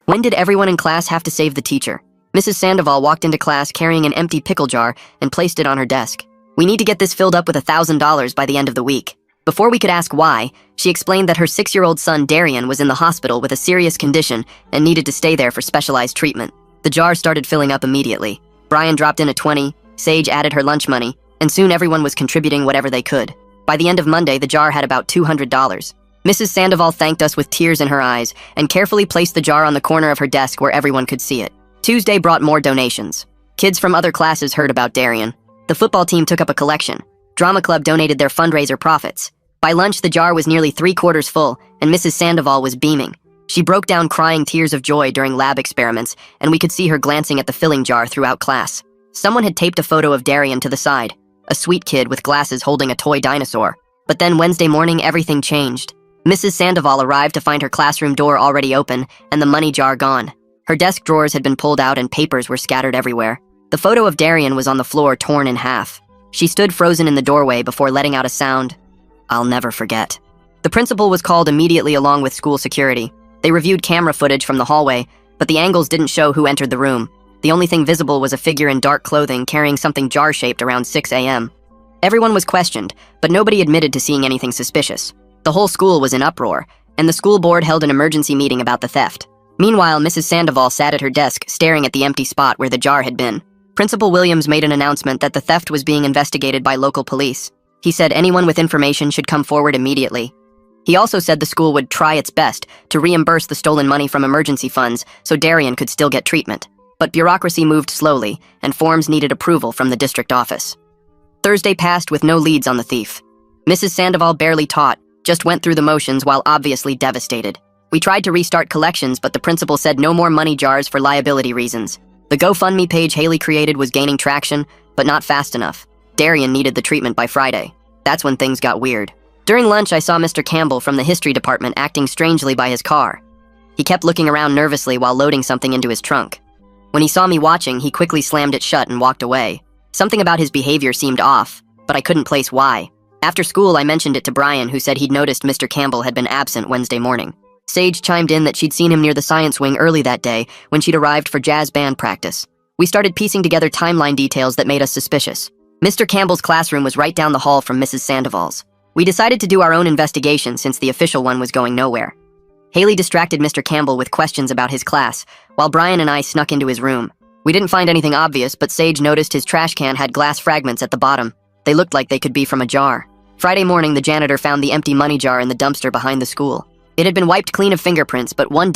When did everyone in class have to save the teacher? Mrs. Sandoval walked into class carrying an empty pickle jar and placed it on her desk. We need to get this filled up with $1,000 by the end of the week. Before we could ask why, she explained that her 6-year-old son Darian was in the hospital with a serious condition and needed to stay there for specialized treatment. The jar started filling up immediately. Brian dropped in a 20, Sage added her lunch money, and soon everyone was contributing whatever they could. By the end of Monday, the jar had about $200. Mrs. Sandoval thanked us with tears in her eyes and carefully placed the jar on the corner of her desk where everyone could see it. Tuesday brought more donations. Kids from other classes heard about Darian. The football team took up a collection. Drama Club donated their fundraiser profits. By lunch, the jar was nearly 3/4 full, and Mrs. Sandoval was beaming. She broke down crying tears of joy during lab experiments, and we could see her glancing at the filling jar throughout class. Someone had taped a photo of Darian to the side, a sweet kid with glasses holding a toy dinosaur. But then Wednesday morning, everything changed. Mrs. Sandoval arrived to find her classroom door already open and the money jar gone. Her desk drawers had been pulled out and papers were scattered everywhere. The photo of Darian was on the floor, torn in half. She stood frozen in the doorway before letting out a sound I'll never forget. The principal was called immediately along with school security. They reviewed camera footage from the hallway, but the angles didn't show who entered the room. The only thing visible was a figure in dark clothing carrying something jar-shaped around 6 a.m. Everyone was questioned, but nobody admitted to seeing anything suspicious. The whole school was in uproar, and the school board held an emergency meeting about the theft. Meanwhile, Mrs. Sandoval sat at her desk, staring at the empty spot where the jar had been. Principal Williams made an announcement that the theft was being investigated by local police. He said anyone with information should come forward immediately. He also said the school would try its best to reimburse the stolen money from emergency funds so Darian could still get treatment. But bureaucracy moved slowly, and forms needed approval from the district office. Thursday passed with no leads on the thief. Mrs. Sandoval barely taught, just went through the motions while obviously devastated. We tried to restart collections, but the principal said no more money jars for liability reasons. The GoFundMe page Haley created was gaining traction, but not fast enough. Darian needed the treatment by Friday. That's when things got weird. During lunch, I saw Mr. Campbell from the history department acting strangely by his car. He kept looking around nervously while loading something into his trunk. When he saw me watching, he quickly slammed it shut and walked away. Something about his behavior seemed off, but I couldn't place why. After school, I mentioned it to Brian, who said he'd noticed Mr. Campbell had been absent Wednesday morning. Sage chimed in that she'd seen him near the science wing early that day when she'd arrived for jazz band practice. We started piecing together timeline details that made us suspicious. Mr. Campbell's classroom was right down the hall from Mrs. Sandoval's. We decided to do our own investigation since the official one was going nowhere. Haley distracted Mr. Campbell with questions about his class, while Brian and I snuck into his room. We didn't find anything obvious, but Sage noticed his trash can had glass fragments at the bottom. They looked like they could be from a jar. Friday morning, the janitor found the empty money jar in the dumpster behind the school. It had been wiped clean of fingerprints, but one